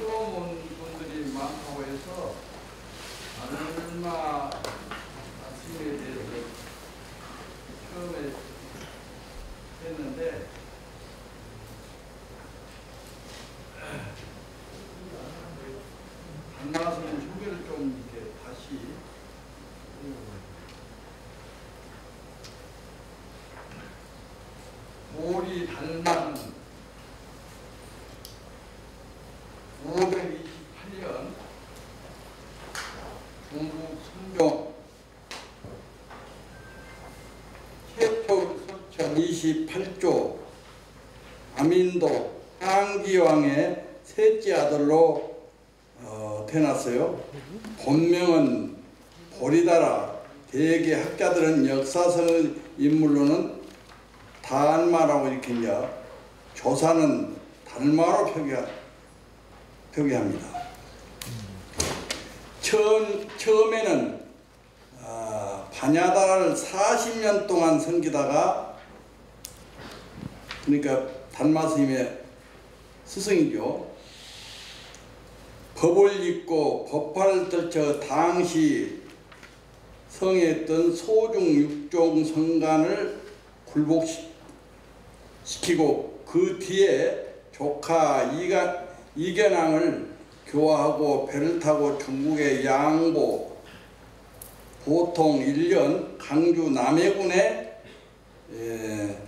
처음 온 분들이 많다고 해서 달마 스님에 대해서 처음에 했는데 달마 스님 소개를 좀 이렇게 다시 보리 달마는 528년 중국 선종 최초 서천 28조 아민도 항기왕의 셋째 아들로 태어났어요. 본명은 보리다라. 대개 학자들은 역사성 인물로는 달마라고 이렇게 이제 조사는 달마로 표기합니다. 처음에는 반야다를 40년 동안 섬기다가, 그러니까 달마 스님의 스승이죠. 법을 읽고 법화를 떨쳐 당시 성했던 소중 육종 성간을 굴복시키고 그 뒤에 조카 이견왕을 교화하고 배를 타고 중국의 양보 보통 1년 강주 남해군에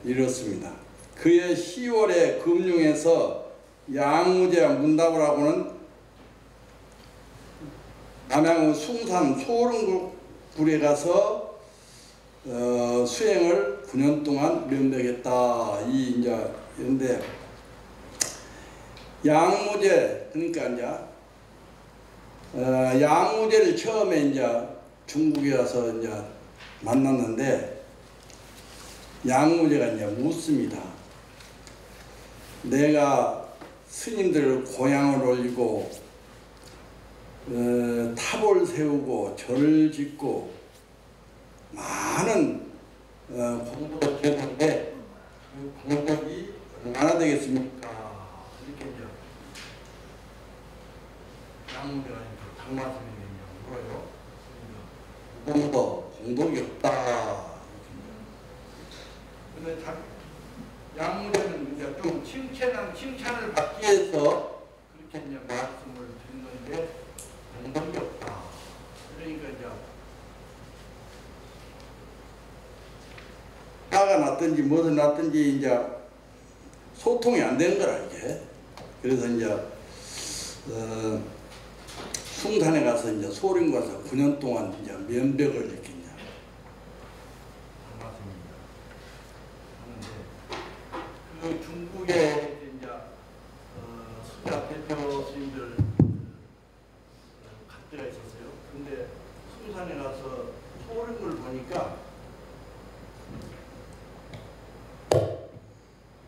이르렀습니다. 그해 10월에 금융에서 양무제 문답을 하고는 남양의 숭산 소릉굴에 가서 수행을 9년 동안 면벽했다. 이런데 양무제, 그러니까 이제 양무제를 처음에 이제 중국에 와서 이제 만났는데 양무제가 이제 묻습니다. 내가 스님들 고향을 올리고 탑을 세우고 절을 짓고 많은 공부를 했는데 그 공덕이 얼마나 되겠습니까? 이렇게 이제 양무제가 달마 스님이 물어요. 공덕이 없다. 근데 양무제는 이제 좀 칭찬을 받기 위해서 그렇게 이제 말씀을 드린 건데 공덕이 없다. 그러니까 이제 화가 났든지 뭐든 났든지 이제 소통이 안 되는 거라 이게. 그래서 이제 숭산에 가서 이제 소림 가서 9년 동안 이제 면벽을 이렇게 이제 맞습니다. 하는데 그 중국에 이제 수자 대표 스님들 갈 때가 있었어요. 근데 숭산에 가서 소림을 보니까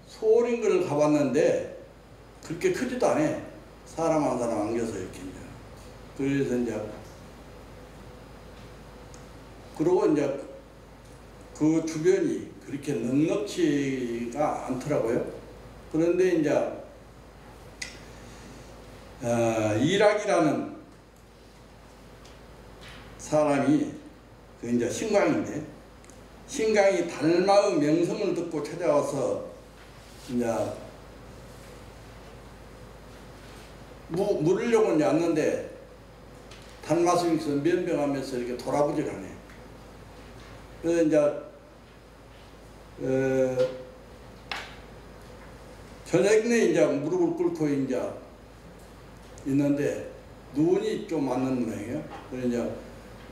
소림을 가봤는데 그렇게 크지도 않아. 사람 한 사람 안겨서 이렇게 이제. 그래서 이제 그러고 이제 그 주변이 그렇게 넉넉지가 않더라고요. 그런데 이제 이락이라는 사람이 그 이제 신광인데 신광이 달마의 명성을 듣고 찾아와서 이제 물으려고 이제 왔는데 달마 스님께서 면병하면서 이렇게 돌아보질 않아요. 그래서 이제 저녁에 이제 무릎을 꿇고 이제 있는데 눈이 좀 맞는 모양이에요. 그래서 이제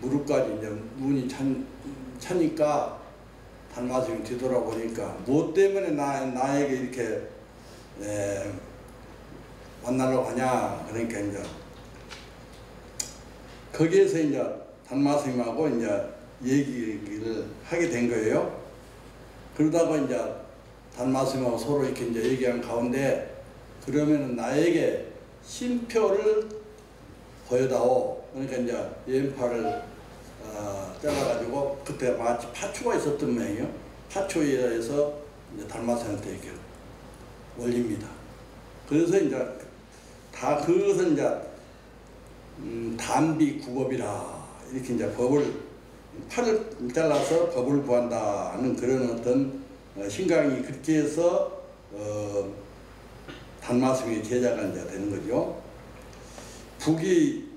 무릎까지 이제 눈이 차니까 달마 스님이 뒤돌아보니까 뭐 때문에 나에게 이렇게 만나러 가냐. 그러니까 이제 거기에서 이제 달마 스님하고 이제 얘기를 하게 된 거예요. 그러다가 이제 달마 스님하고 서로 이렇게 이제 얘기한 가운데 그러면은 나에게 심표를 보여다오. 그러니까 이제 연파를 잘라가지고 그때 마치 파초가 있었던 모양이에요. 파초에 의해서 이제 달마 스님한테 이렇게 올립니다. 그래서 이제 다 그것은 이제 단비 구법이라 이렇게 이제 법을 팔을 잘라서 법을 구한다는 그런 어떤 신강이 그렇게 해서 단마승의 제자가 이제 되는 거죠. 북이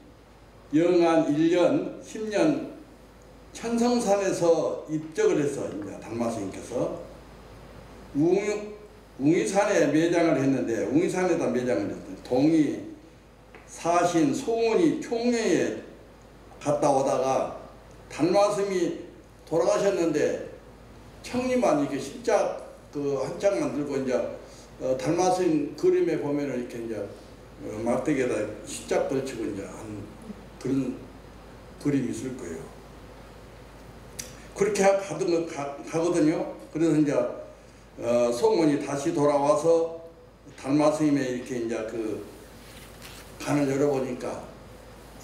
영한 1년 10년 천성산에서 입적을 해서 이제 단마스님께서 웅이산에 매장을 했는데, 웅이산에다 매장을 했더니 동이 사신 소문이 총회에 갔다 오다가 단마스님이 돌아가셨는데 청리만 이렇게 십자 그 한 장만 들고 이제 단마스님 그림에 보면은 이렇게 이제 막대기에다 십자 걸치고 이제 한 그런 그림이 있을 거예요. 그렇게 가거든요. 그래서 이제 소문이 다시 돌아와서 단마스님의 이렇게 이제 그 간을 열어보니까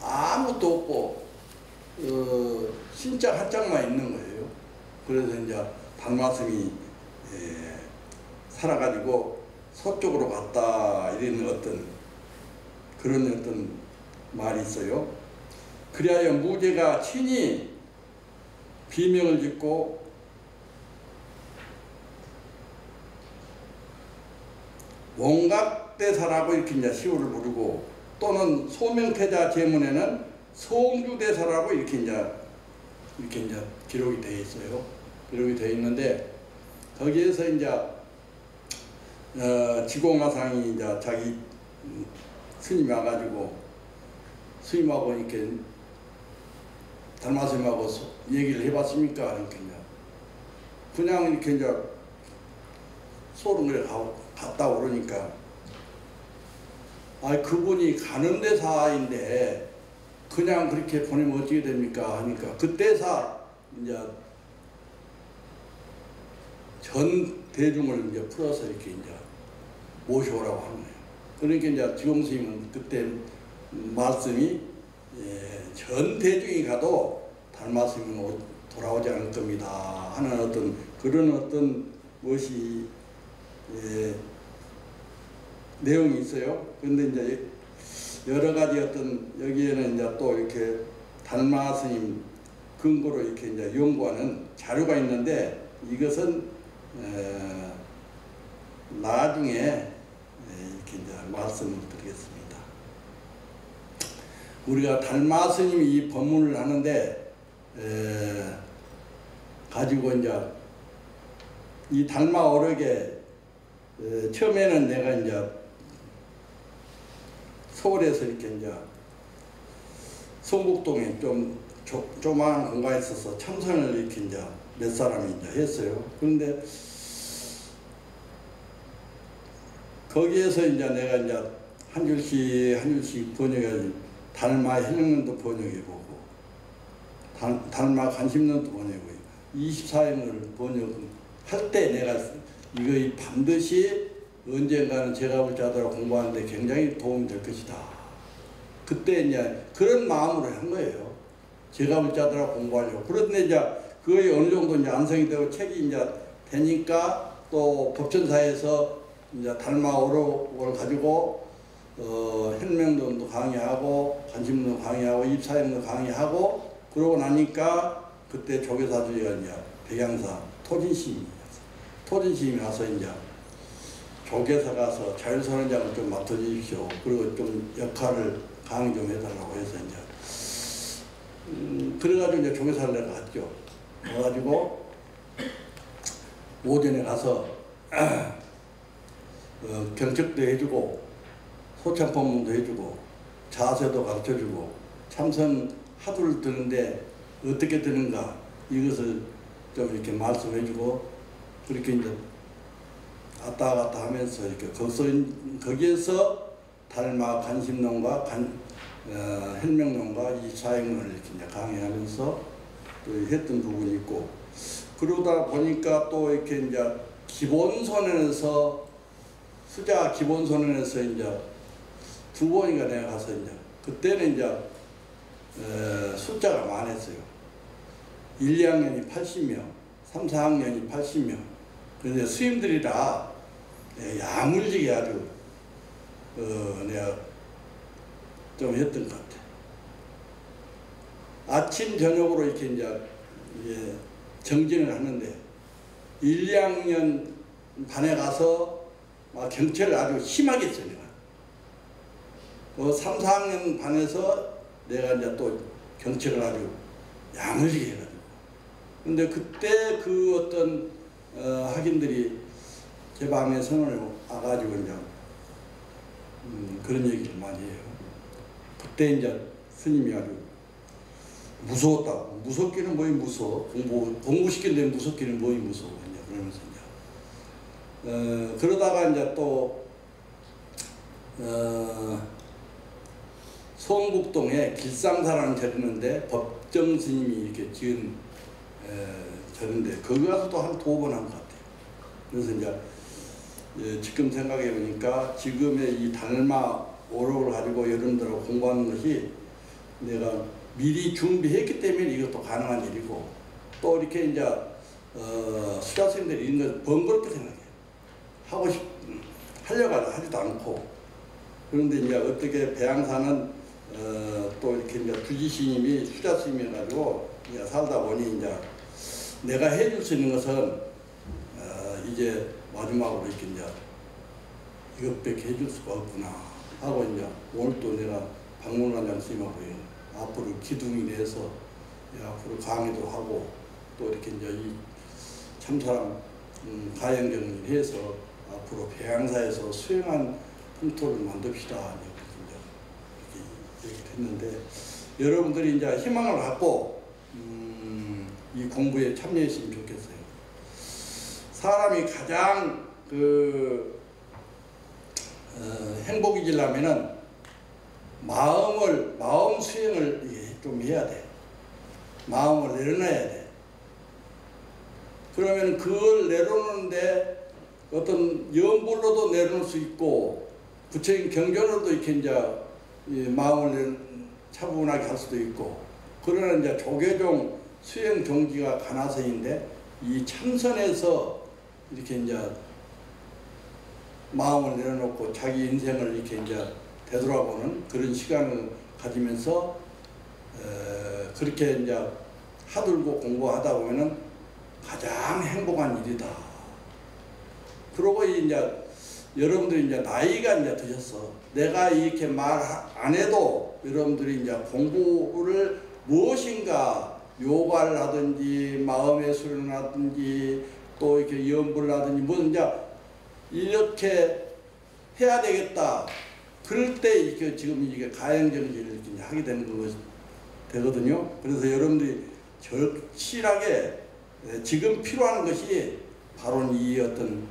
아무것도 없고 신자 한 장만 있는 거예요. 그래서 이제 단마스님이 살아가지고 서쪽으로 갔다 이런 어떤 그런 어떤 말이 있어요. 그리하여 무제가 친히 비명을 짓고 원각대사라고 이렇게 이제 시호를 부르고, 또는 소명태자 제문에는 성주대사라고 이렇게 이제 기록이 되어 있어요. 기록이 되어 있는데 거기에서 이제 지공화상이 이제 자기 스님이 와가지고 스님하고 이렇게 단마스님하고 얘기를 해봤습니까? 그냥 이렇게 이제 소름을 갔다 오르니까, 그분이 가는 대사인데 그냥 그렇게 보내면 어떻게 됩니까? 하니까 그때사 이제 전 대중을 이제 풀어서 이렇게 이제 모셔오라고 하는 거예요. 그러니까 이제 지공스님은 그때 말씀이 전 대중이 가도 단마스님은 돌아오지 않을 겁니다 하는 어떤 그런 어떤 것이 내용이 있어요. 그런데 이제 여러 가지 어떤 여기에는 이제 또 이렇게 단마스님 근거로 이렇게 이제 연구하는 자료가 있는데, 이것은 나중에 이렇게 이제 말씀을 드리겠습니다. 우리가 단마스님이 이 법문을 하는데 가지고 이제 이 달마 어록에 처음에는 내가 이제 서울에서 이렇게 이제 성북동에 좀 조그마한 공간에 있어서 참선을 이렇게 이제 몇 사람이 이제 했어요. 그런데 거기에서 이제 내가 이제 한 줄씩 번역해, 달마 해능론도 번역해보고, 달마 간심론도 번역해보고, 24행을 번역할 때 내가 이거 반드시 언젠가는 제가 자들하고 공부하는데 굉장히 도움이 될 것이다. 그때 이제 그런 마음으로 한 거예요. 제가 자들하고 공부하려고. 그런데 이제 그게 어느 정도 이제 완성이 되고 책이 이제 되니까 또 법전사에서 이제 달마 어록을 가지고 혈명론도 강의하고 간심론도 강의하고 입사행도 강의하고, 그러고 나니까 그때 조계사주의가 이제 백양사 토진스님이 와서 이제 조계사 가서 자율선언장을 좀 맡아주십시오. 그리고 좀 역할을 강의 좀 해달라고 해서 이제 그래가지고 이제 조계사를 내가 갔죠. 그래가지고 오전에 가서 경책도 해주고 소창법문도 해주고 자세도 가르쳐주고 참선 하두를 드는데 어떻게 드는가 이것을 좀 이렇게 말씀해주고, 그렇게 이제 왔다 갔다 하면서 이렇게 거기에서 달마 간심론과 혈명론과 이 사행론을 이렇게 이제 강의하면서 또 했던 부분이 있고, 그러다 보니까 또 이렇게 이제 기본선언에서 수자 기본선언에서 이제 두 번인가 내가 가서 이제 그때는 이제 숫자가 많았어요. 1, 2학년이 80명, 3, 4학년이 80명. 그런데 스님들이라 야물지게 아주 내가 좀 했던 것 같아. 아침 저녁으로 이렇게 이제 정진을 하는데 1, 2학년 반에 가서 막 경체를 아주 심하게 했어요. 내가 3, 4학년 반에서 내가 이제 또 경책을 아주 야무지게 해가지고. 근데 그때 그 어떤 학인들이 제 방에 선언을 와가지고 이제 그런 얘기를 많이 해요. 그때 이제 스님이 아주 무서웠다고. 무섭기는 뭐이 무서워. 공부시키는데 무섭기는 뭐이 무서워. 이제 그러면서 이제 그러다가 이제 또 성북동에 길상사라는 절이는데 법정 스님이 이렇게 지은 절인데 거기 가서 또 한 2번 한 것 같아요. 그래서 이제 지금 생각해 보니까 지금의 이 달마 오록을 가지고 여러분들하고 공부하는 것이 내가 미리 준비했기 때문에 이것도 가능한 일이고, 또 이렇게 이제 수자스님들이 이런 걸 번거롭게 생각해요. 하려고 하지도 않고. 그런데 이제 어떻게 배양사는 또 이렇게 이제 주지스님이 수자스님이 해가지고 이제 살다 보니 이제 내가 해줄 수 있는 것은 이제 마지막으로 이렇게 이제 이것밖에 해줄 수가 없구나 하고 이제 오늘 또 내가 박문관장 스님하고 앞으로 기둥이 돼서 앞으로 강의도 하고 또 이렇게 이제 이 참사랑 가행정리를 해서 앞으로 배양사에서 수행한 풍토를 만듭시다 이렇게 얘기를 했는데, 여러분들이 이제 희망을 갖고 이 공부에 참여했으면 좋겠어요. 사람이 가장 행복해지려면은 마음 수행을 좀 해야 돼. 마음을 내려놔야 돼. 그러면 그걸 내려놓는데 어떤 염불로도 내려놓을 수 있고, 부처님 경전으로도 이렇게 이제 마음을 차분하게 할 수도 있고, 그러나 이제 조계종 수행 종지가 가나선인데 이 참선에서 이렇게 이제 마음을 내려놓고 자기 인생을 이렇게 이제 되돌아보는 그런 시간을 가지면서 그렇게 이제 하들고 공부하다 보면은 가장 행복한 일이다. 그러고 이제 여러분들이 이제 나이가 이제 드셨어. 내가 이렇게 말 안 해도 여러분들이 이제 공부를 무엇인가 요가를 하든지 마음의 수련을 하든지 또 이렇게 염불을 하든지 뭐 이제 이렇게 해야 되겠다. 그럴 때 이게 지금 이게 가행정지를 이렇게 하게 되는 것 되거든요. 그래서 여러분들이 절실하게 지금 필요한 것이 바로 이 어떤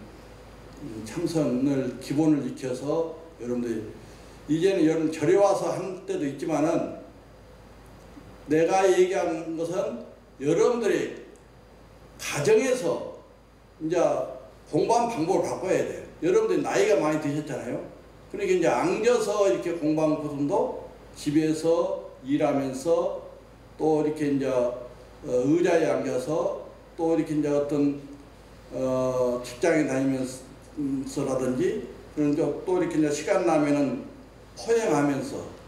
참선을 기본을 익혀서 여러분들이 이제는 여러분 절에 와서 한 때도 있지만은 내가 얘기한 것은 여러분들이 가정에서 이제 공부하는 방법을 바꿔야 돼요. 여러분들이 나이가 많이 드셨잖아요. 그러니까 이제 앉아서 이렇게 공부하는 것도 집에서 일하면서 또 이렇게 이제 의자에 앉아서 또 이렇게 이제 어떤 직장에 다니면서라든지 또 이렇게 이제 시간 나면은 포행하면서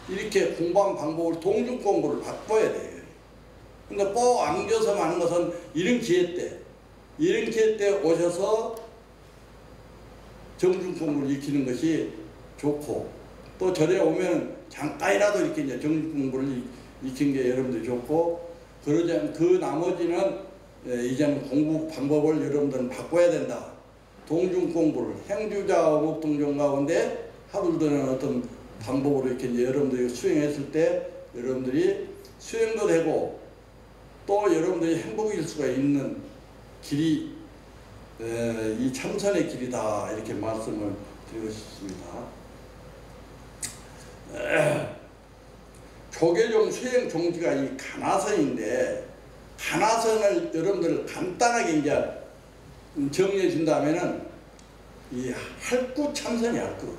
이렇게 공부한 방법을 동중 공부를 바꿔야 돼요. 근데 꼭 앉아서 하는 것은 이런 기회 때 오셔서 정중 공부를 익히는 것이 좋고, 또 절에 오면 잠깐이라도 이렇게 이제 정중 공부를 익힌 게 여러분들이 좋고, 그러지 그 나머지는 이제는 공부 방법을 여러분들은 바꿔야 된다. 동중 공부를 행주자 어묵동정 가운데 하루드는 어떤 방법으로 이렇게 이제 여러분들이 수행했을 때 여러분들이 수행도 되고 또 여러분들이 행복일 수가 있는 길이 이 참선의 길이다 이렇게 말씀을 드리고 싶습니다. 조계종 수행 종지가 이 가나선인데, 가나선을 여러분들 간단하게 이제 정리해 준다면은 이 할구 참선이 할구.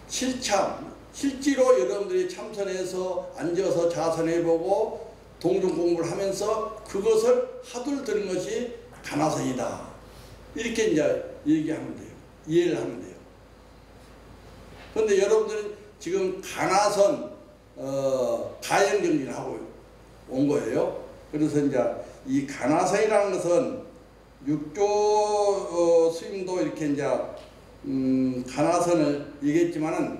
실참, 실제로 여러분들이 참선해서 앉아서 자선해보고 동중 공부를 하면서 그것을 하둘드는 것이 가나선이다. 이렇게 이제 얘기하면 돼요. 이해를 하면 돼요. 그런데 여러분들은 지금 가나선 가연 경진을 하고 온 거예요. 그래서 이제 이 가나선이라는 것은 육조 스님도 이렇게 이제 가나선을 얘기했지만은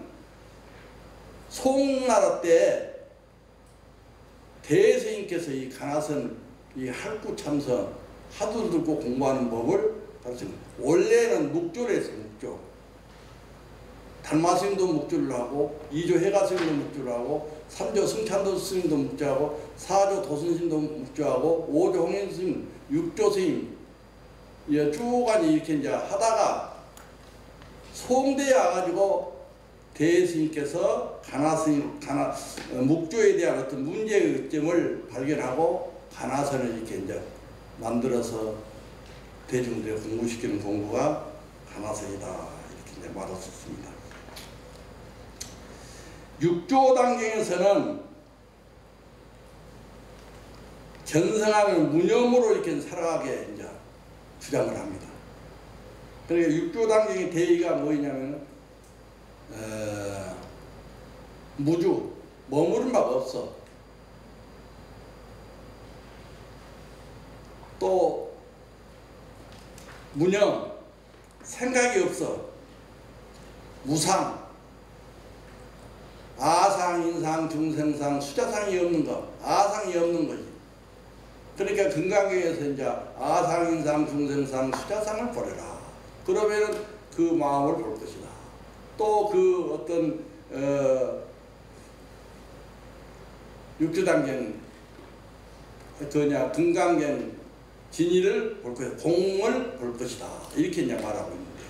송나라 때 대스님께서 이 가나선 이 할구 참선 하도 듣고 공부하는 법을 가르칩니다. 원래는 묵조를 했어요. 묵조. 달마스님도 묵조를 하고 2조 해가스님도 묵조를 하고 3조 승찬도 스님도 묵조하고 4조 도순스님도 묵조하고 5조 홍인스님 6조 스님 쭉 이렇게 이제 하다가 송대에 와가지고 대스님께서 묵조에 대한 어떤 문제점을 발견하고 가나선을 이렇게 이제 만들어서 대중들에 공부시키는 공부가 가나선이다 이렇게 이제 말할 수 있습니다. 육조단경에서는 견성하는 무념으로 이렇게 살아가게 이제 주장을 합니다. 그러니까 육조단경의 대의가 뭐냐면 무주 머무른 바가 없어. 또 무념 생각이 없어. 무상 아상, 인상, 중생상, 수자상이 없는 것, 아상이 없는 거지. 그러니까 금강경에서 이제 아상, 인상, 중생상, 수자상을 버려라. 그러면은 그 마음을 볼 것이다. 또 그 어떤 육조단경 금강경 진리를 볼 것이다. 공을 볼 것이다. 이렇게 이제 말하고 있는데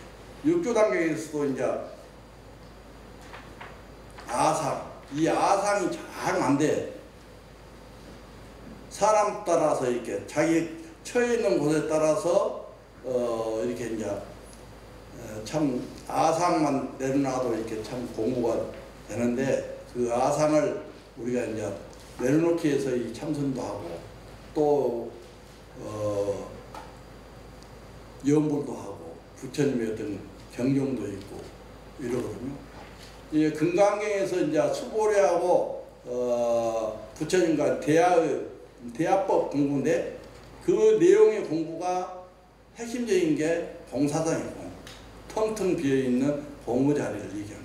육조단경에서도 이제 아상, 이 아상이 잘 안 돼. 사람 따라서 이렇게 자기 처해 있는 곳에 따라서 이렇게 이제 참 아상만 내려놔도 이렇게 참 공부가 되는데 그 아상을 우리가 이제 내려놓기 위해서 이 참선도 하고 또 염불도 하고 부처님의 어떤 경종도 있고 이러거든요. 이 금강경에서 이제 수보례하고 부처님과 대화법 공부인데 그 내용의 공부가 핵심적인 게 봉사상이고 텅텅 비어있는 공부자리를 얘기하는 거예요.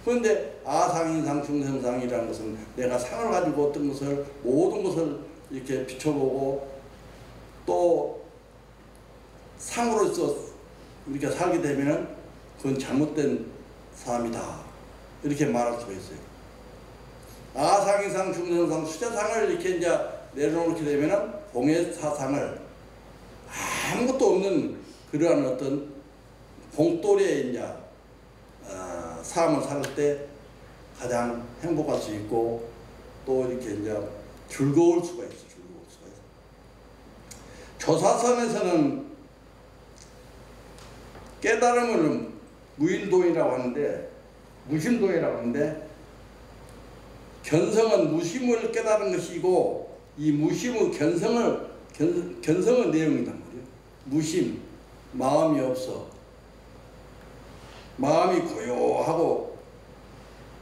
그런데 아상인상 중생상이라는 것은 내가 상을 가지고 어떤 것을 모든 것을 이렇게 비춰보고 또 상으로서 이렇게 살게 되면은 그건 잘못된 삶이다. 이렇게 말할 수가 있어요. 아상인상 중생상 수자상을 이렇게 이제 내려놓게 되면은 봉해사상을 아무것도 없는 그러한 어떤 봉돌이의 이제 삶을 살 때 가장 행복할 수 있고 또 이렇게 이제 즐거울 수가 있어. 즐거울 수가 있어. 조사선에서는 깨달음을 무인도이라고 하는데 무심도이라고 하는데 견성은 무심을 깨달은 것이고 이 무심의 견성의 내용이란 말이에요. 무심, 마음이 없어. 마음이 고요하고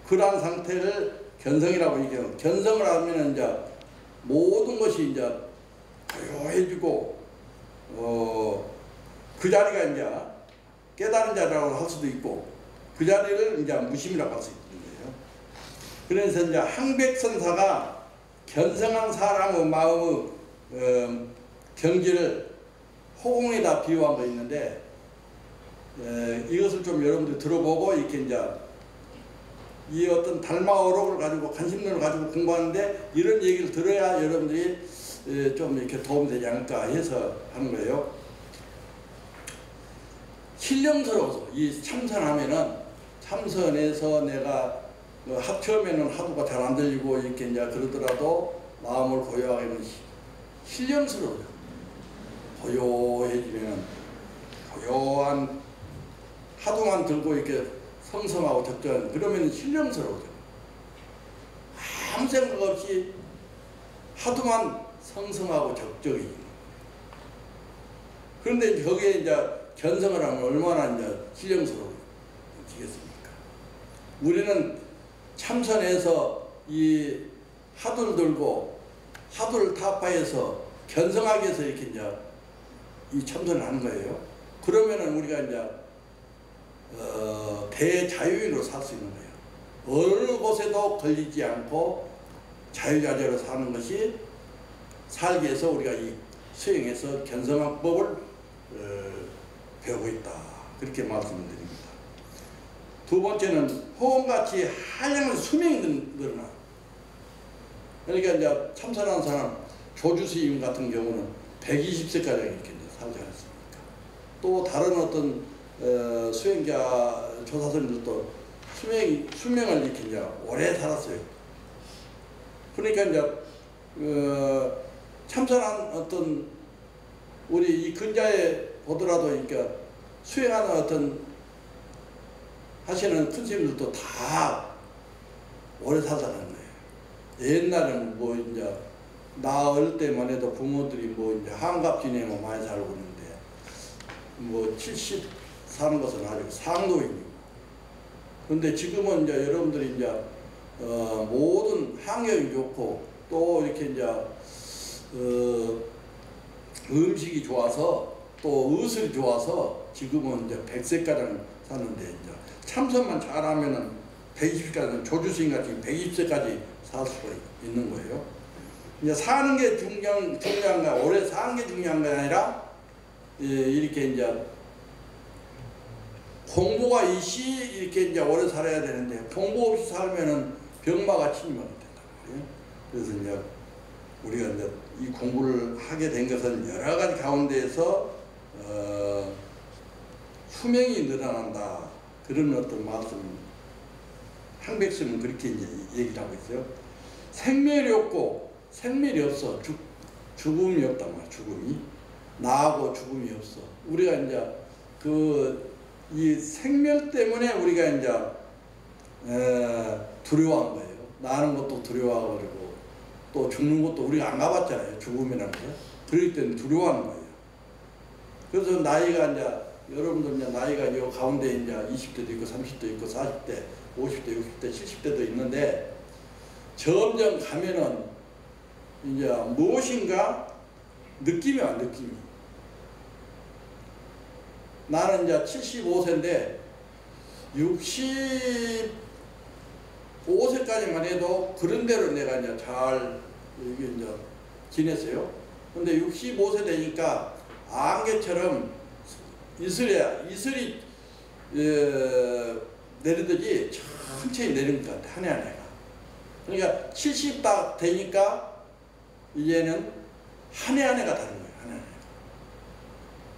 그러한 상태를 견성이라고 얘기해요. 견성을 하면 이제 모든 것이 이제 고요해지고 그 자리가 이제 깨달은 자리라고 할 수도 있고 그 자리를 이제 무심이라고 할 수 있는 거예요. 그래서 이제 항백선사가 견성한 사람의 마음의 경지를 호공에다 비유한 거 있는데 이것을 좀 여러분들이 들어보고 이렇게 이제 이 어떤 달마어록을 가지고 관심론을 가지고 공부하는데 이런 얘기를 들어야 여러분들이 좀 이렇게 도움이 되지 않을까 해서 하는 거예요. 신령스러워서 이 참선하면은 참선에서 내가 처음에는 하도가 잘 안 들리고 이렇게 이제 그러더라도 마음을 고요하게 하면 신령스러워요. 고요해지면은 고요한 하도만 들고 이렇게 성성하고 적절한 그러면 신령스러워져. 아무 생각 없이 하도만 성성하고 적적이지. 그런데 거기에 이제 견성을 하면 얼마나 이제 신령스러워지겠습니까? 우리는 참선해서 이 화두를 들고 화두를 타파해서 견성하기 위해서 이렇게 이제 이 참선을 하는 거예요. 그러면은 우리가 이제 대자유인으로 살 수 있는 거예요. 어느 곳에도 걸리지 않고 자유자재로 사는 것이 살기 위해서 우리가 이 수행해서 견성학법을 배우고 있다. 그렇게 말씀을 드립니다. 두 번째는 호흡같이 한량의 수명이 늘어나. 그러니까 이제 참선한 사람 조주스님 같은 경우는 120세까지 이렇게 살지 않았습니까? 또 다른 어떤 수행자 조사선들도 수명을 이렇게 이제 오래 살았어요. 그러니까 이제 참선한 어떤 우리 이 근자에 보더라도 그러니까 수행하는 어떤 하시는 큰 스님들도 다 오래 살아가는 거예요. 옛날에는 뭐 이제 나 어릴 때만 해도 부모들이 뭐 이제 한갑 지내고 많이 살고 있는데 뭐 70 사는 것은 아주 상도입니다. 그런데 지금은 이제 여러분들이 이제 모든 환경이 좋고 또 이렇게 이제 음식이 좋아서 또 의술이 좋아서 지금은 이제 100세까지 사는데 이제 참선만 잘하면은 120까지 조주스님 같이 120세까지 살 수가 있는 거예요. 이제 사는 게 중요한 거, 오래 사는 게 중요한 게 아니라 이렇게 이제 공부가 이렇게 이제 오래 살아야 되는데 공부 없이 살면은 병마가 침입하게 된단 말이에요. 그래서 이제 우리가 이제 이 공부를 하게 된 것은 여러 가지 가운데에서 수명이 늘어난다. 그런 어떤 말씀, 항백스는 그렇게 이제 얘기를 하고 있어요. 생멸이 없고 생멸이 없어. 죽음이 없단 말이야. 죽음이 나하고 죽음이 없어. 우리가 이제 이 생멸 때문에 우리가 이제 두려워한 거예요. 나는 것도 두려워하고 또 죽는 것도 우리가 안 가봤잖아요. 죽음이라는 거. 그렇기 때문에 두려워하는 거예요. 그래서 나이가 이제 여러분들 이제 나이가 이 가운데 이제 20대도 있고 30도 있고 40대, 50대, 60대, 70대도 있는데 점점 가면은 이제 무엇인가 느낌이 와, 느낌이. 나는 이제 75세인데 65세까지만 해도 그런 대로 내가 이제 잘 이게 이제 지냈어요. 근데 65세 되니까 안개처럼 이슬이 내리듯이 천천히 내린 것 같아. 한 해 한 해가. 그러니까 70 딱 되니까 이제는 한 해 한 해가 다른 거예요. 한 해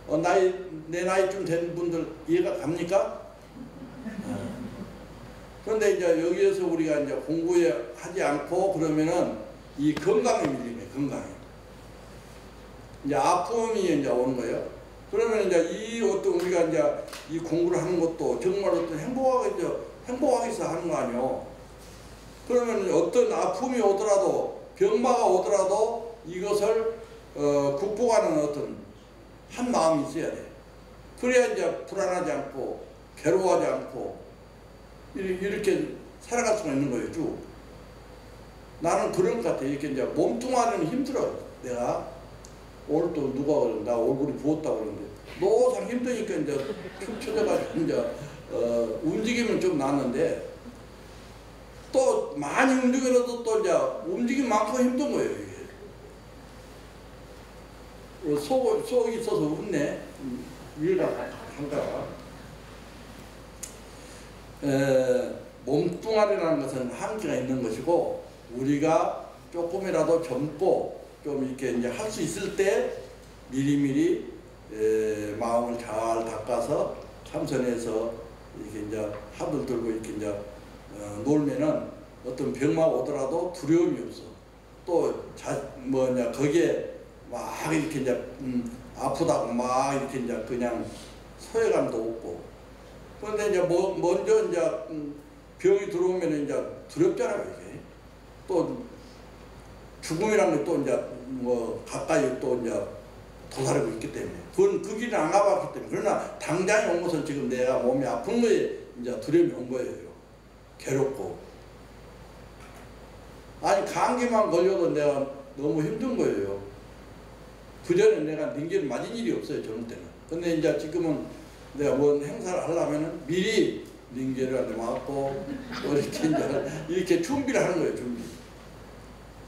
한 해가. 내 나이쯤 된 분들 이해가 갑니까? 그런데 이제 여기에서 우리가 이제 공부하지 않고 그러면은 이 건강에 밀리네, 건강에. 이제 아픔이 이제 오는 거예요. 그러면 이제 이 어떤 우리가 이제 이 공부를 하는 것도 정말 어떤 행복하게 해서 하는 거 아니요. 그러면 어떤 아픔이 오더라도 병마가 오더라도 이것을 극복하는 어떤 한 마음이 있어야 돼. 그래야 이제 불안하지 않고 괴로워하지 않고 이렇게 살아갈 수가 있는 거예요. 쭉. 나는 그런 것 같아. 이렇게 이제 몸뚱아리는 힘들어. 내가 오늘 또 누가 나 얼굴이 부었다고 그러는데 노상 힘드니까 이제 축 처져가지고 이제 움직이면 좀 낫는데 또 많이 움직여도 또 이제 움직임 많고 힘든 거예요. 이게 속이 있어서 웃네. 위에다 한가. 몸뚱아리라는 것은 한계가 있는 것이고 우리가 조금이라도 젊고 좀 이렇게 이제 할 수 있을 때 미리미리 마음을 잘 닦아서 참선해서 이렇게 이제 합을 들고 이렇게 이제 놀면은 어떤 병만 오더라도 두려움이 없어. 또 거기에 막 이렇게 이제 아프다고 막 이렇게 이제 그냥 소외감도 없고. 그런데 이제 먼저 이제 병이 들어오면 이제 두렵잖아요, 이게. 또 죽음이라는 게 또 이제 가까이 또 이제 도사리고 있기 때문에. 그 길을 안 가봤기 때문에. 그러나 당장에 온 것은 지금 내가 몸이 아픈 거에 이제 두려움이 온 거예요. 괴롭고. 아니 감기만 걸려도 내가 너무 힘든 거예요. 그전에 내가 링겔을 맞은 일이 없어요. 저런 때는. 근데 이제 지금은 내가 뭔 행사를 하려면은 미리 링겔을 맞고 이렇게 이렇게 준비를 하는 거예요. 준비.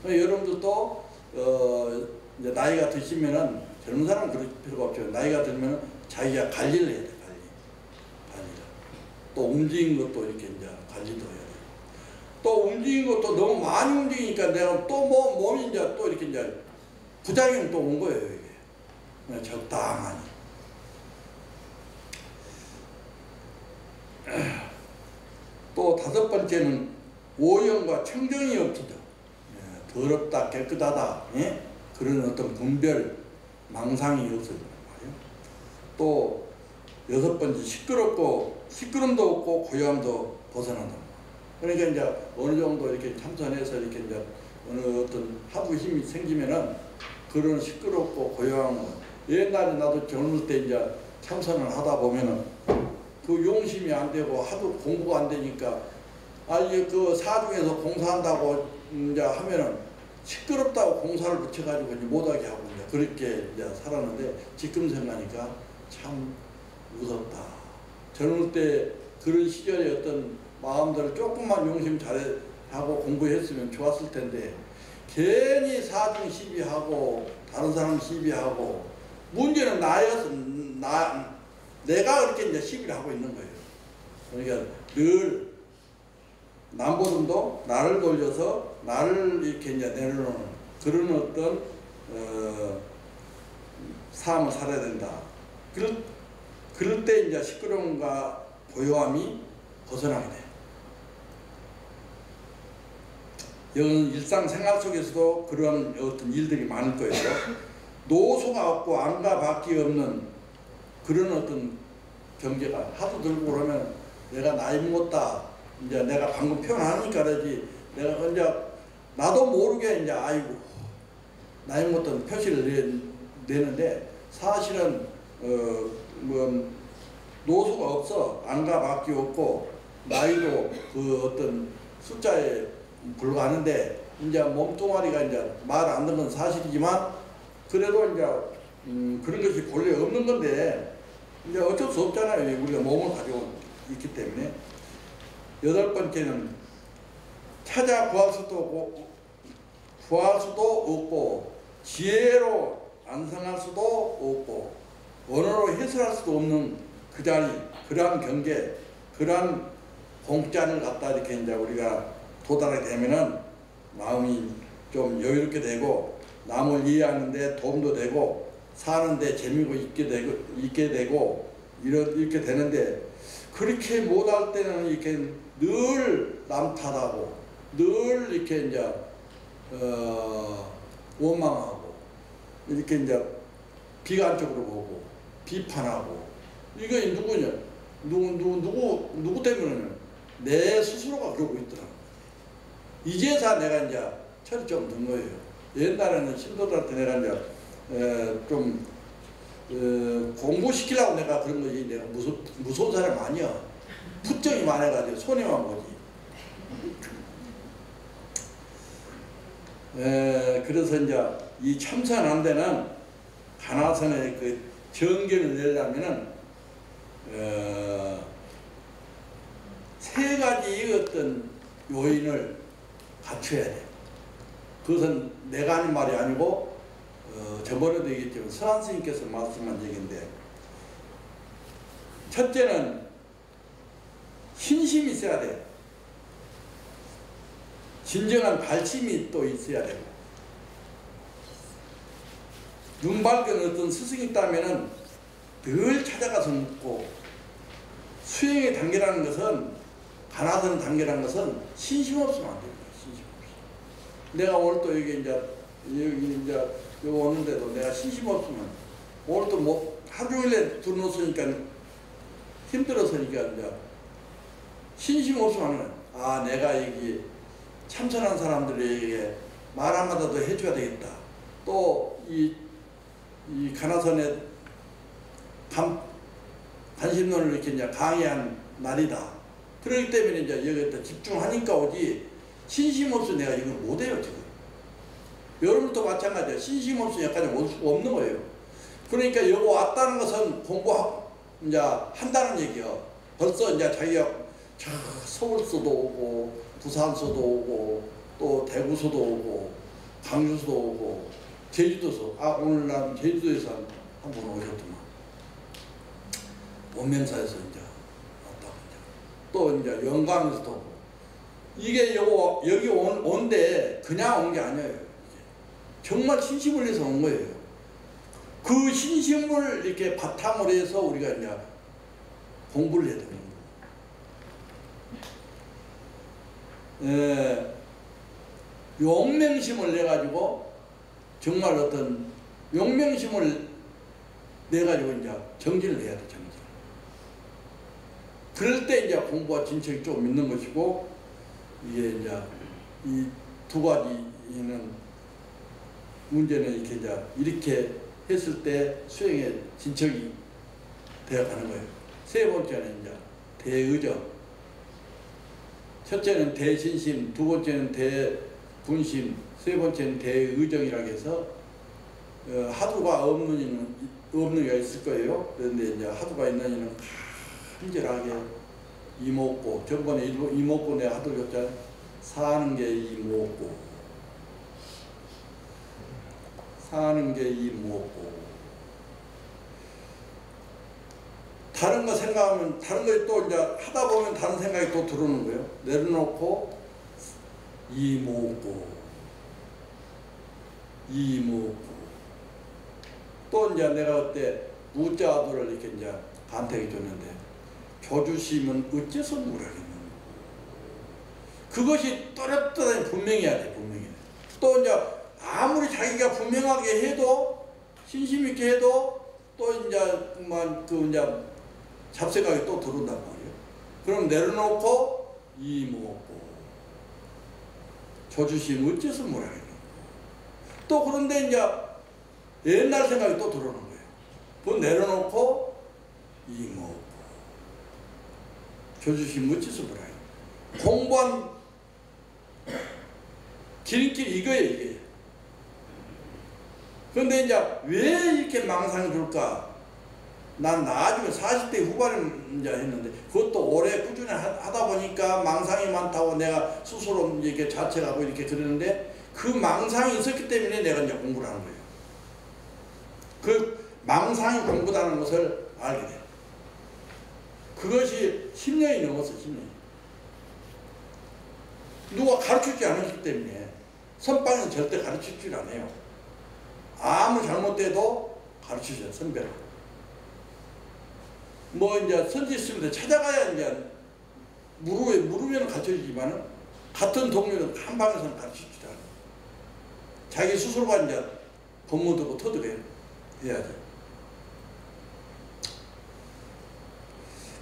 여러분들도 이제 나이가 드시면은 젊은 사람은 그럴 필요가 없죠. 나이가 들면은 자기가 관리를 해야 돼. 관리. 또 움직이는 것도 이렇게 이제 관리도 해야 돼. 또 움직이는 것도 너무 많이 움직이니까 내가 또 몸이 이제 또 이렇게 이제 부작용이 또 온 거예요. 이게 적당하니. 또 다섯 번째는 오염과 청정이 없어져. 더럽다 깨끗하다 그런 어떤 분별 망상이 없어진단 말이에요. 또 여섯 번째 시끄럼도 없고 고요함도 벗어난다. 그러니까 이제 어느 정도 이렇게 참선해서 이렇게 이제 어느 어떤 하부 힘이 생기면은 그런 시끄럽고 고요한 거. 옛날에 나도 젊을 때 이제 참선을 하다 보면은 그 용심이 안 되고 하도 공부가 안 되니까 이게 그 사중에서 공사한다고 이제 하면은 시끄럽다고 공사를 붙여가지고 이제 못하게 하고 이제 그렇게 이제 살았는데 지금 생각하니까 참 무섭다. 젊을 때 그런 시절에 어떤 마음들을 조금만 용심 잘하고 공부했으면 좋았을 텐데 괜히 사중 시비하고 다른 사람 시비하고 문제는 나여서 내가 그렇게 이제 시비를 하고 있는 거예요. 그러니까 늘 남보름도 나를 돌려서 나를 이렇게 이제 내려놓는 그런 어떤 삶을 살아야 된다. 그럴 때 이제 시끄러움과 고요함이 벗어나게 돼. 여기는 일상생활 속에서도 그런 어떤 일들이 많을 거예요. 노소가 없고 안과 밖이 없는 그런 어떤 경계가 하도 들고 그러면 내가 나이 먹었다. 이제 내가 방금 표현하니까 그러지. 내가 이제 나도 모르게 이제 아이고 나이 먹었던 표시를 내는데 사실은 뭐 노소가 없어. 안과 밖이 없고 나이도 그 어떤 숫자에 불과하는데 이제 몸뚱아리가 이제 말 안 듣는 사실이지만 그래도 이제 그런 것이 본래 없는 건데 이제 어쩔 수 없잖아요. 우리가 몸을 가지고 있기 때문에. 여덟 번째는 찾아 구할 수도 없고 지혜로 안성할 수도 없고 언어로 해설할 수도 없는 그 자리, 그러한 경계, 그러한 공짠을 갖다 이렇게 이제 우리가 도달하게 되면은 마음이 좀 여유롭게 되고 남을 이해하는데 도움도 되고 사는데 재미가 있게 되고 이렇게 되는데 그렇게 못할 때는 이렇게 늘 남 탓하고 늘 이렇게 이제 원망하고 이렇게 이제 비관적으로 보고 비판하고 이거 누구냐? 누구 때문에 내 스스로가 그러고 있더라. 이제서 내가 이제 철이 좀 든 거예요. 옛날에는 신도들한테 내가 이제 좀 공부시키려고 내가 그런 거지. 내가 무서운 사람 아니야. 부정이 많아가지고 손해만 보지. 그래서 이제 이 참선한 데는 가나선의 그 정견을 내려면은 세 가지 어떤 요인을 갖춰야 돼. 그것은 내가 하는 말이 아니고 저번에도 얘기했지만 서한 스님께서 말씀한 얘기인데 첫째는 신심이 있어야 돼. 진정한 발심이 또 있어야 되고 눈 밝은 어떤 스승이 있다면은 늘 찾아가서 묻고 수행의 단계라는 것은 가나서는 단계라는 것은 신심 없으면 안 됩니다. 신심 없어. 내가 오늘 또 여기 여기 오는데도 내가 신심 없으면 오늘 또 뭐 하루 종일 둘러놓으니까 힘들어서니까 이제 신심 없으면 내가 여기 참선한 사람들에게 말 한마디 더 해줘야 되겠다. 또 이 가나선에 관심론을 이렇게 이제 강의한 날이다. 그렇기 때문에 이제 여기다 집중하니까 오지, 신심 없이 내가 이걸 못해요, 지금. 여러분도 마찬가지야. 신심 없이 여기까지 올 수가 없는 거예요. 그러니까 여기 왔다는 것은 공부하고, 이제 한다는 얘기야. 벌써 이제 자기가 서울서도 오고, 부산서도 오고, 또 대구서도 오고, 강주서도 오고, 제주도서, 오늘 난 제주도에서 한 분 오셨더만. 원명사에서 이제 왔다고 이제. 또 이제 영광에서도 오고. 이게 여기 온데 그냥 온 게 아니에요. 이게. 정말 신심을 내서 온 거예요. 그 신심을 이렇게 바탕으로 해서 우리가 이제 공부를 해야 되는 거예요. 용맹심을 내가지고 정말 어떤 용맹심을 내가지고 이제 정진을 해야 돼, 정진. 그럴 때 이제 공부와 진척이 좀 있는 것이고, 이게 이제 이 두 가지는 문제는 이렇게 했을 때 수행의 진척이 되어가는 거예요. 세 번째는 이제 대의정. 첫째는 대신심, 두 번째는 대분심, 세 번째는 대의정이라고 해서 하두가 없는 이가 있을 거예요. 그런데 이제 하두가 있는 이는 간절하게 이목고, 저번에 이목고 내가 하도 줬잖아요. 사는 게 이목고, 사는 게 이목고. 다른 거 생각하면, 다른 거 또 이제 하다 보면 다른 생각이 또 들어오는 거예요. 내려놓고 이목고, 이목고. 또 이제 내가 그때 무자도를 이렇게 이제 간택해 줬는데, 교주심은 어째서 무라겠는가. 그것이 또렷하게 분명해야 돼, 분명해. 또 이제 아무리 자기가 분명하게 해도, 신심 있게 해도, 또 이제 이제 잡생각이 또 들어온단 말이에요. 그럼 내려놓고 이목고, 교주심 어째서 무라겠는가. 또 그런데 이제 옛날 생각이 또 들어오는 거예요. 그건 내려놓고 이목고, 교주심 어째서 무라겠는가. 공부한 지름길이 이거예요, 이게. 그런데 이제 왜 이렇게 망상이 들까? 난 나중에 40대 후반에 이제 했는데, 그것도 오래 꾸준히 하다 보니까 망상이 많다고 내가 스스로 이렇게 자책하고 이렇게 그러는데, 그 망상이 있었기 때문에 내가 이제 공부를 하는 거예요. 그 망상이 공부다는 것을 알게 돼요. 그것이 10년이 넘었어, 10년이. 누가 가르쳐주지 않았기 때문에. 선방은 절대 가르쳐주지 않아요. 아무 잘못돼도 가르쳐줘요, 선배가. 이제 선지 있으면 찾아가야 이제 물으면 가르쳐주지만은, 같은 동료는 한 방에서는 가르쳐주지 않아요. 자기 스스로가 이제 법문듣고 터득해야 해야죠.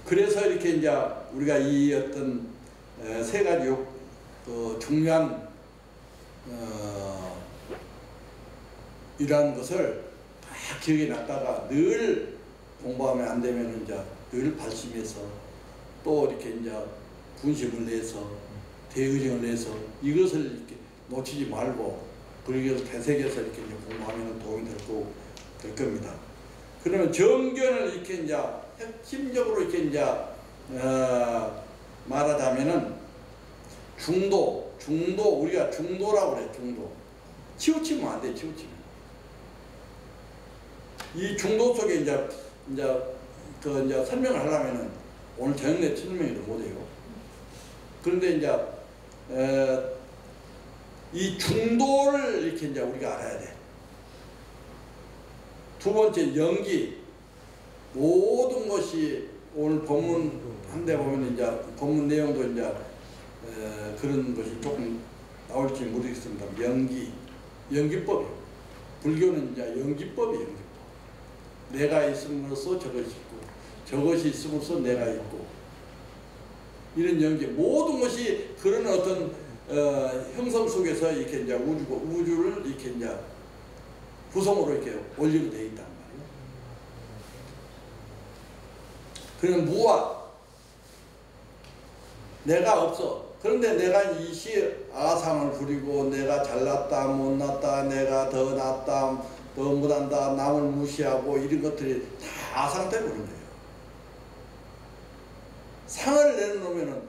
그래서 이렇게 이제 우리가 이 어떤 세 가지 중요한 이라는 것을 다 기억에 놨다가 늘 공부하면 안 되면 이제 늘 발심해서 또 이렇게 이제 분심을 내서 대의정을 내서 이것을 이렇게 놓치지 말고 불교를 되새겨서 이렇게 이제 공부하면 도움이 될 겁니다. 그러면 정견을 이렇게 이제 핵심적으로 이렇게 이제 말하자면은 중도 우리가 중도라고 그래. 중도. 치우치면 안 돼. 치우치면. 이 중도 속에 이제 설명을 하려면은 오늘 저녁 내 설명도 못해요. 그런데 이제 이 중도를 이렇게 이제 우리가 알아야 돼. 두 번째 연기. 모든 것이 오늘 법문 한 데 보면 이제 법문 내용도 이제 그런 것이 조금 나올지 모르겠습니다. 연기법이요. 불교는 이제 연기법이에요. 연기법. 내가 있음으로써 저것이 있고, 저것이 있음으로써 내가 있고, 이런 연기, 모든 것이 그런 어떤 형성 속에서 이렇게 이제 우주를 이렇게 이제 구성으로 이렇게 원리로 되어 있단 말이에요. 그러면 무와 내가 없어. 그런데 내가 이 시 아상을 부리고 내가 잘났다 못났다 내가 더 낫다 더 못한다 남을 무시하고 이런 것들이 다 아상 때문에 그런 거예요. 상을 내놓으면은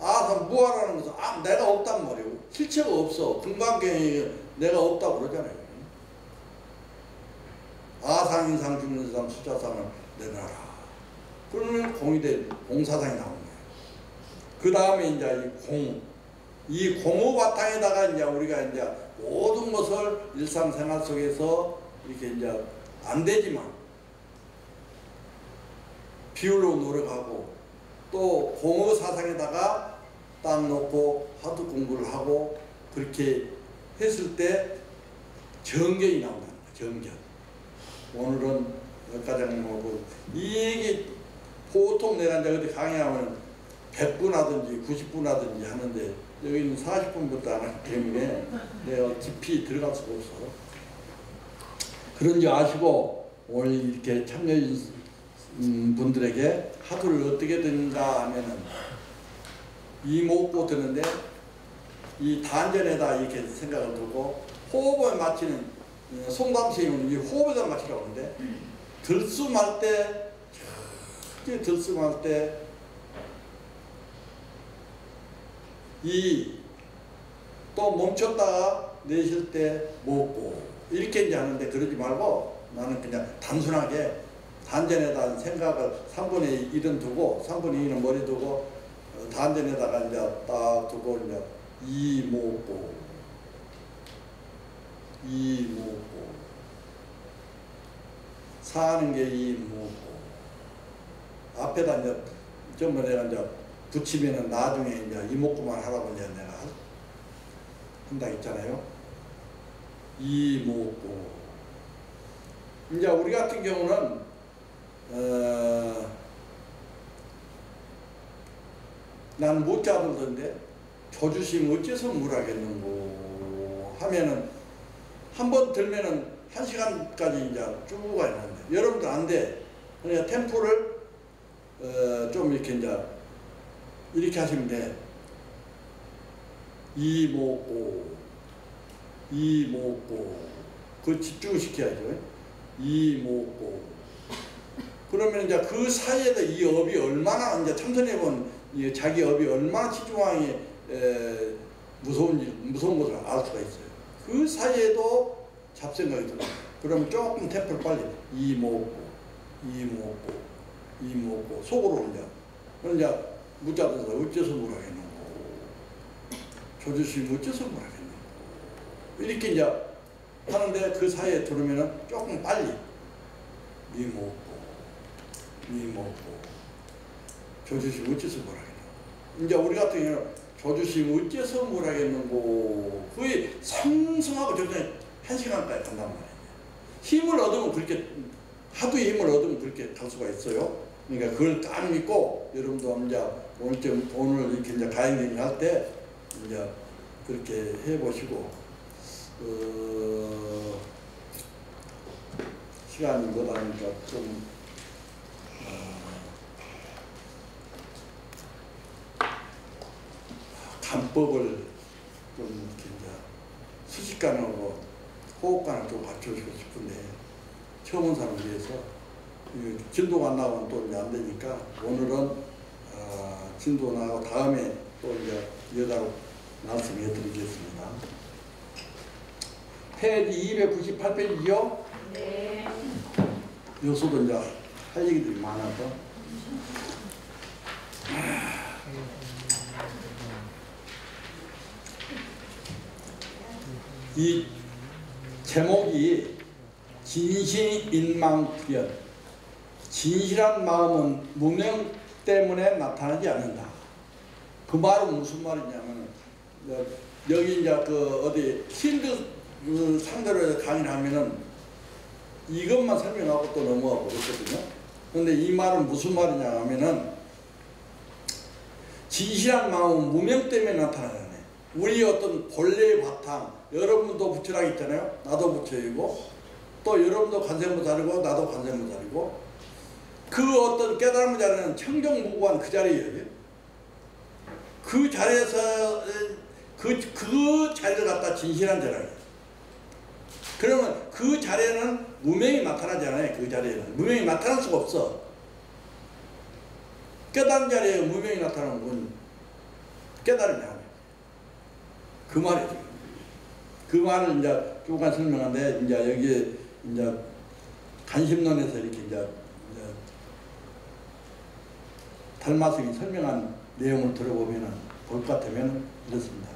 아상 무아라는 것은 내가 없단 말이에요. 실체가 없어. 금강경이 내가 없다고 그러잖아요. 아상 인상 죽는 사람 숫자상을 내놔라. 그러면 공이 돼 공사상이 나오는 거예요. 그 다음에 이제 이 공의 바탕에다가 이제 우리가 이제 모든 것을 일상생활 속에서 이렇게 이제 안 되지만 비율로 노력하고 또 공의 사상에다가 딱 놓고 하도 공부를 하고 그렇게 했을 때 정견이 나온다는 거예요. 정견. 오늘은 여기까지 하고 이 얘기 보통 내가 이제 어디 강의하면 100분 하든지 90분 하든지 하는데 여기는 40분부터 안 하기 때문에 내가 깊이 들어갈 수가 없어. 그런지 아시고 오늘 이렇게 참여해주신 분들에게 하루를 어떻게 되는가 하면은 이목고 드는데 이 단전에다 이렇게 생각을 두고 호흡을 맞추는 송담스님은 이 호흡에다 맞추라고 하는데 들숨할 때 들숨할 때 또 멈췄다가 내쉴 때 먹고 이렇게 이제 하는데 그러지 말고 나는 그냥 단순하게 단전에다 생각을 3분의 1은 두고 3분의 2는 머리 두고 단전에다가 이제 딱 두고 이제 이 먹고 사는 게 이 먹고 앞에다 이제 전부 내가 이제 붙이면은 나중에 이제 이목구만 하라고 이제 내가 한다 했잖아요. 이목구. 이제 우리 같은 경우는 난 못 잡을던데 조주심 어째서 물하겠는고 하면은 한 번 들면은 1시간까지 이제 쭉 가야 하는데 여러분들 안 돼. 그러니까 템포를 좀 이렇게 이제 이렇게 하시면 돼. 이목고 그 집중을 시켜야죠. 이목고 그러면 이제 그 사이에도 이 업이 얼마나 이제 참선해본 자기 업이 얼마나 치중왕이 무서운 것을 알 수가 있어요. 그 사이에도 잡생각이 들어요. 그러면 조금 템포를 빨리 이목고 속으로 이제 이제 묻자면서 어째서 물하겠는고 조주심 어째서 물하겠는고 이렇게 이제 하는데 그 사이에 들으면은 조금 빨리 이목고 조주심 어째서 물하겠는고 이제 우리 같은 경우는 조주심 어째서 물하겠는고 거의 상승하고 저전에 1시간까지 간단 말이에요. 힘을 얻으면 그렇게 하도 힘을 얻으면 그렇게 갈 수가 있어요. 그러니까 그걸 딱 믿고 여러분도 이제 오늘 이렇게 이제 가행을 할 때 이제 그렇게 해보시고 시간이 못하니까 좀 간법을 좀 이렇게 이제 수식간하고 호흡간을 좀 갖춰주고 싶은데 처음 온 사람을 위해서 진도가 안 나오면 또 이제 안 되니까 오늘은 진도 나가고 다음에 또 이제 여가로 말씀해 드리겠습니다. 페이지 298페이지요? 네. 여기서도 이제 할 얘기들이 많아서 이 제목이 진실인망불연 진실한 마음은 무명 때문에 나타나지 않는다. 그 말은 무슨 말이냐면 여기 이제 그 어디 힌두 상대로 강의를 하면은 이것만 설명하고 또 넘어가고 그랬거든요. 그런데 이 말은 무슨 말이냐 하면은 진실한 마음은 무명 때문에 나타나네. 우리 어떤 본래의 바탕 여러분도 부처라고 있잖아요. 나도 부처이고 또 여러분도 관세음보살이고 나도 관세음보살이고 그 어떤 깨달음을 자리는 청정무구한 그 자리예요. 그 자리에서 그 자리를 갖다 진실한 자리예요. 그러면 그 자리에는 무명이 나타나잖아요. 그 자리에는 무명이 나타날 수가 없어. 깨달은 자리에 무명이 나타나는 건 깨달으냐 그 말이죠. 그 말을 이제 조금 설명하는데 이제 여기에 이제 간심론에서 이렇게 이제 달마승이 설명한 내용을 들어보면은 볼 것 같으면 이렇습니다.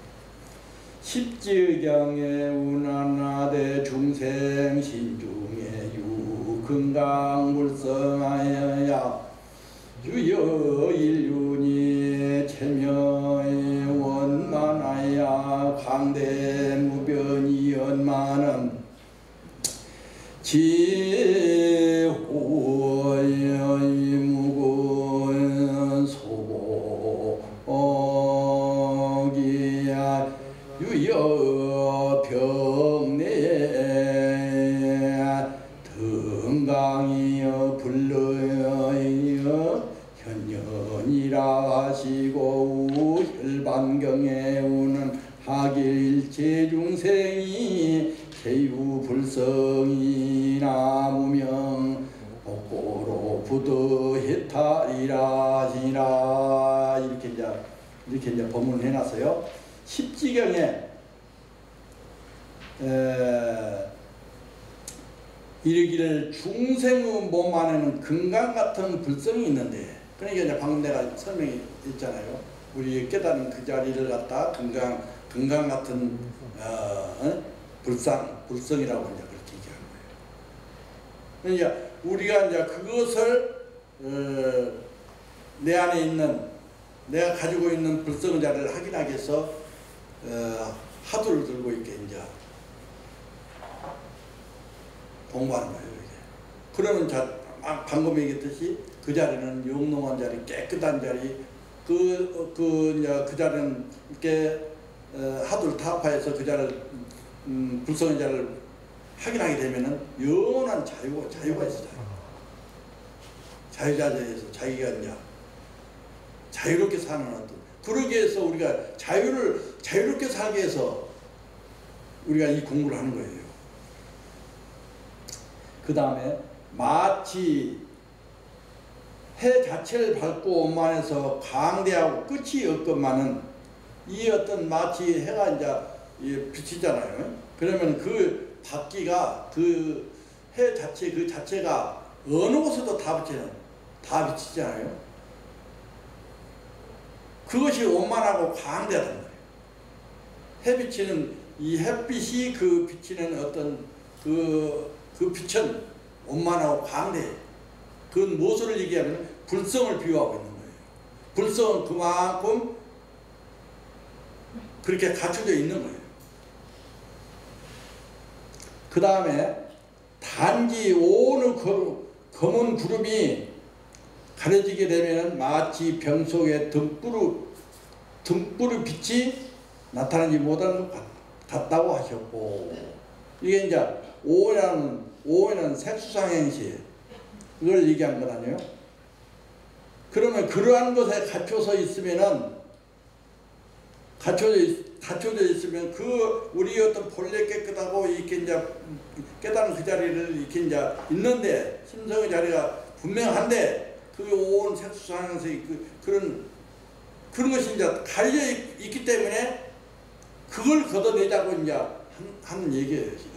십지경에 운하나대 중생 신중에 유금강불성하여야 유여일륜이 체면에 원만하야 강대무변이 연만은 지호의 무근 소복이야 유여병내 등강이여 불러여 현년이라 하시고 혈반경에 우는 하길일체 중생이 개유불성이나 무명 복고로 부득해탈이라 하시니라. 이렇게 이제 법문을 해놨어요. 십지경에 이르기를 중생의 몸 안에는 금강 같은 불성이 있는데, 그러니까 이제 방금 내가 설명했잖아요. 우리 깨달은 그 자리를 갖다 금강 같은 불성이라고 이제 그렇게 얘기하는 거예요. 그러니까 우리가 이제 그것을 내 안에 있는 내가 가지고 있는 불성 자리를 확인하기 위해서 화두를 들고 이렇게 이제 공부하는 거예요. 이게. 그러면 방금 얘기했듯이 그 자리는 영롱한 자리, 깨끗한 자리, 그 자리는 이렇게 화두를 타파해서 그 자리를 불성의 자리를 확인하게 되면은 영원한 자유가 있어요. 자유자재에서 자기가 이제 자유롭게 사는 어떤, 그러기 위해서 우리가 자유롭게 살기 위해서 우리가 이 공부를 하는 거예요. 그 다음에 마치 해 자체를 밟고 원만해서 강대하고 끝이 없건만은 이 어떤 마치 해가 이제 비치잖아요. 그러면 그 밝기가 그 해 자체 그 자체가 어느 곳에도 다 비치잖아요. 그것이 원만하고 강대하단 말이에요. 해비치는 이 햇빛이 그 비치는 어떤 그 빛은 원만하고 강대. 그건 무엇을 얘기하면 불성을 비유하고 있는 거예요. 불성은 그만큼 그렇게 갖춰져 있는 거예요. 그 다음에 단지 온 검은 구름이 가려지게 되면 마치 병 속에 등불의 빛이 나타나지 못하는 것 같다고 하셨고, 이게 이제 오해는 색수상행시 이걸 얘기한 것 아니에요? 그러면 그러한 것에 갖춰져 있으면은 갖춰져 있으면 그 우리 어떤 본래 깨끗하고 이렇게 이제 깨달은 그 자리를 이렇게 이제 있는데 심성의 자리가 분명한데 그 온 색수상에서 그런 것이 이제 갈려 있기 때문에 그걸 걷어내자고 이제 하는 얘기예요 지금.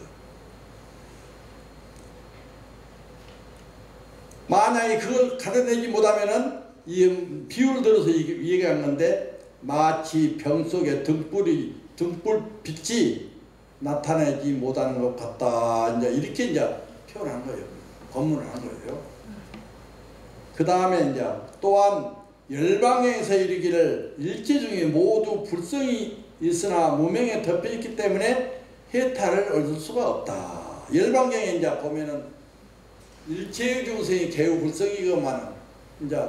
만약에 그걸 걷어내지 못하면은 이 비유를 들어서 얘기한 건데. 마치 병 속에 등불빛이 나타내지 못하는 것 같다. 이렇게 이제 표현한 거예요. 법문을 한 거예요. 그 다음에 이제 또한 열방에서 이르기를 일체 중에 모두 불성이 있으나 무명에 덮여 있기 때문에 해탈을 얻을 수가 없다. 열방경에 이제 보면은 일체 중생이 개우 불성이고만 이제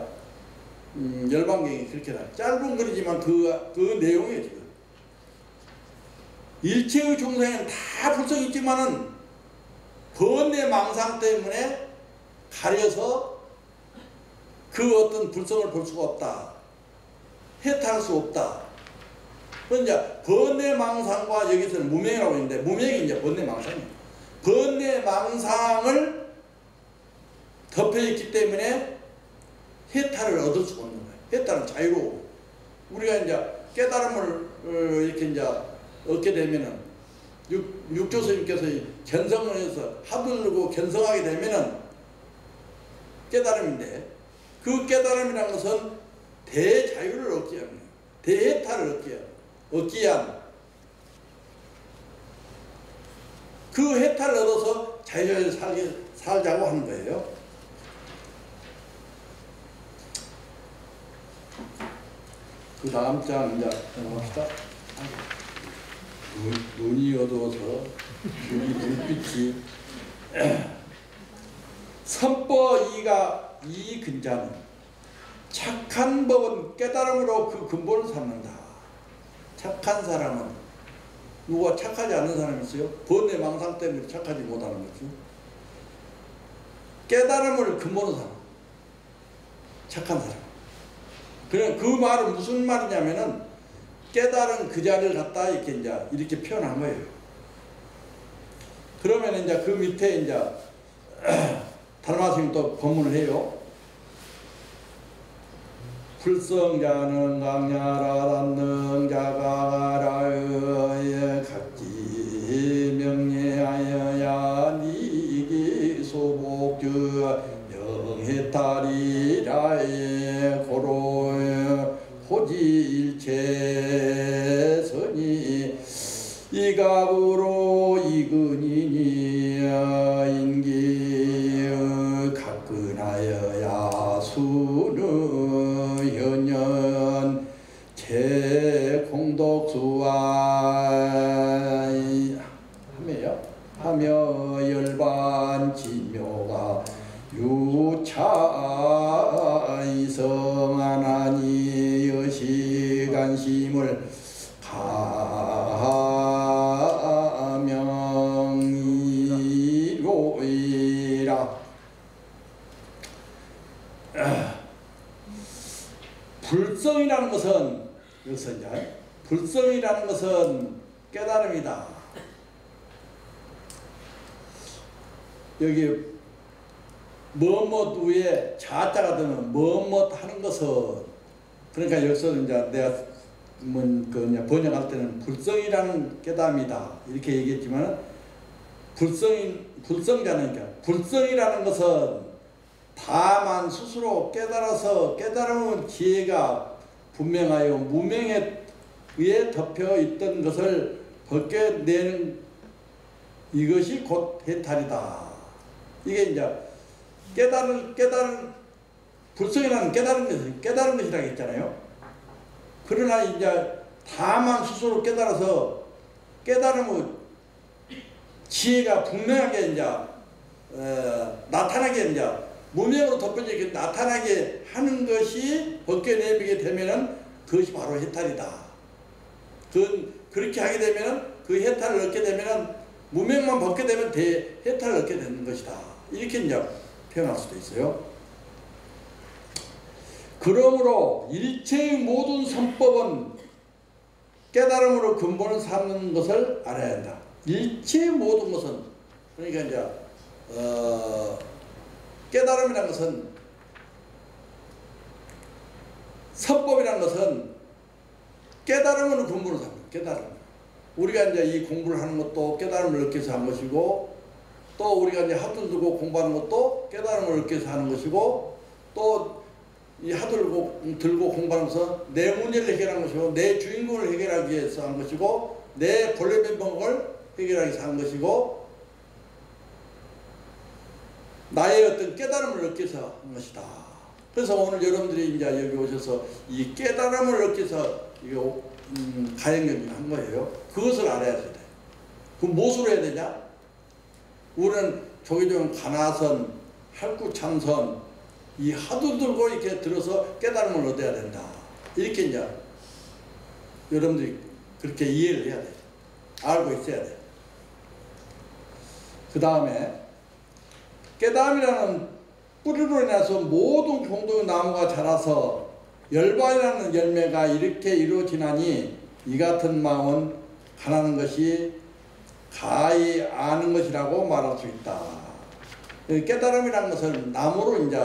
열방경이 그렇게 나 짧은 글이지만 그 내용이에요. 지금 일체의 중생은 다 불성이 있지만은 번뇌 망상 때문에 가려서 그 어떤 불성을 볼 수가 없다. 해탈할 수 없다. 그 이제 번뇌망상과 여기서는 무명이라고 있는데 무명이 이제 번뇌망상이에요. 번뇌망상을 덮여 있기 때문에 해탈을 얻을 수가 없는 거예요. 해탈은 자유로워. 우리가 이제 깨달음을 이렇게 이제 얻게 되면은 육조스님께서 견성을 해서 하들고 견성하게 되면은 깨달음인데 그 깨달음이라는 것은 대자유를 얻기 위함이에요. 대해탈을 얻기 위한 그 해탈을 얻어서 자유자재 살자고 하는 거예요. 그 다음 장 이제 넘어갑시다. 눈이 어두워서 눈빛이 선법 이 근자는 착한 법은 깨달음으로 그 근본을 삼는다. 착한 사람은 누가 착하지 않는 사람이 있어요? 번뇌망상 때문에 착하지 못하는 거죠. 깨달음을 근본으로 삼아. 착한 사람. 그냥 그 말은 무슨 말이냐면은 깨달은 그 자리를 갖다 이렇게 표현한 거예요. 그러면 이제 그 밑에 이제 달마스님 또 법문을 해요. 불성자는 강야라는 자가라의 각지 명예하여야 니기 소복주 명해탈이라의 고로 호지일체선이 이각으로 이근이니 인기 가끈하여야 수는 현연 제공덕수와 하며 열반 진묘가 유차이성하나니 여시간심을 가명이로이라. 불성이라는 것은 여기서 이제 불성이라는 것은 깨달음이다. 여기 뭐뭐 위에 자자가 되면 뭐뭐 하는 것은, 그러니까 여기서 이제 내가 번역할 때는 불성이라는 깨달음이다 이렇게 얘기했지만, 불성자는 불성이라는 것은 다만 스스로 깨달아서 깨달음은 지혜가 분명하여 무명에 의해 덮여 있던 것을 벗겨내는 이것이 곧 해탈이다. 이게 이제 불성이라는 깨달은 것이라고 했잖아요. 그러나 이제 다만 스스로 깨달아서 깨달음은 지혜가 분명하게 이제 나타나게 이제 무명으로 덮여져 있게 나타나게 하는 것이 벗겨내게 되면은 그것이 바로 해탈이다. 그렇게 하게 되면은 그 해탈을 얻게 되면은 무명만 벗게 되면 해탈을 얻게 되는 것이다. 이렇게 이제 표현할 수도 있어요. 그러므로 일체의 모든 선법은 깨달음으로 근본을 삼는 것을 알아야 한다. 일체의 모든 것은, 그러니까 이제 깨달음이라는 것은, 선법이라는 것은 깨달음으로 근본을 삼는 거예요. 깨달음. 우리가 이제 이 공부를 하는 것도 깨달음을 얻기 위해서 한 것이고, 또 우리가 이제 하들 들고 공부하는 것도 깨달음을 얻기 위해서 하는 것이고, 또 이 하들 들고 공부하면서 내 문제를 해결하는 것이고, 내 주인공을 해결하기 위해서 하는 것이고, 내 본래 면목을 해결하기 위해서 하는 것이고, 나의 어떤 깨달음을 얻기 위해서 하는 것이다. 그래서 오늘 여러분들이 이제 여기 오셔서 이 깨달음을 얻기 위해서 이거 가행연기를 한 거예요. 그것을 알아야 돼. 그럼 무엇으로 해야 되냐? 우리는 조계종 가나선, 할구참선, 이 하도 들고 이렇게 들어서 깨달음을 얻어야 된다. 이렇게 이제 여러분들이 그렇게 이해를 해야 돼. 알고 있어야 돼. 그 다음에 깨달음이라는 뿌리로 인해서 모든 공동의 나무가 자라서 열반이라는 열매가 이렇게 이루어지나니 이 같은 마음은 가난한 것이 가히 아는 것이라고 말할 수 있다. 깨달음이라는 것을 나무로 이제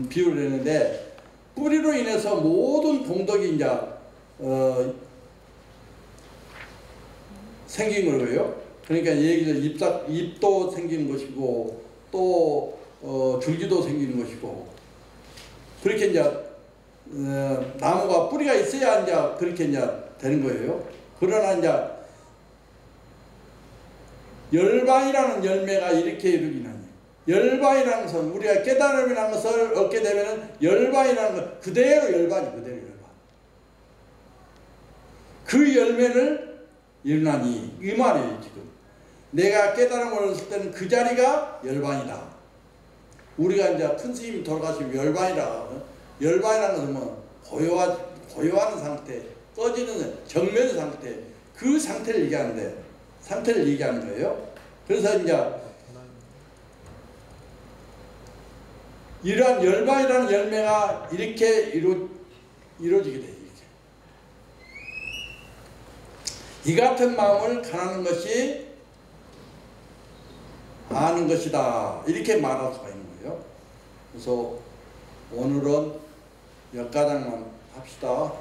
비유를 했는데 뿌리로 인해서 모든 공덕이 이제 생긴 거고요. 그러니까 얘기를 잎도 생기는 것이고 또 줄기도 생기는 것이고 그렇게 이제 나무가 뿌리가 있어야 이제 그렇게 이제 되는 거예요. 그러나 이제 열반이라는 열매가 이렇게 이루기는 열반이라는 것은 우리가 깨달음이라는 것을 얻게 되면은 열반이라는 것 그대로 열반이 그대로 열반. 그 열매를 열나니 이 말이에요 지금. 내가 깨달음을 얻을 때는 그 자리가 열반이다. 우리가 이제 큰 스님이 돌아가시면 열반이라 열반이라는 것은 뭐 고요하는 상태, 꺼지는 정면 상태 그 상태를 얘기하는 거예요. 그래서 이제 이러한 열반이라는 열매가 이렇게 이루어지게 돼요. 이 같은 마음을 가난한 것이 아는 것이다. 이렇게 말할 수가 있는 거예요. 그래서 오늘은 몇 가닥만 합시다.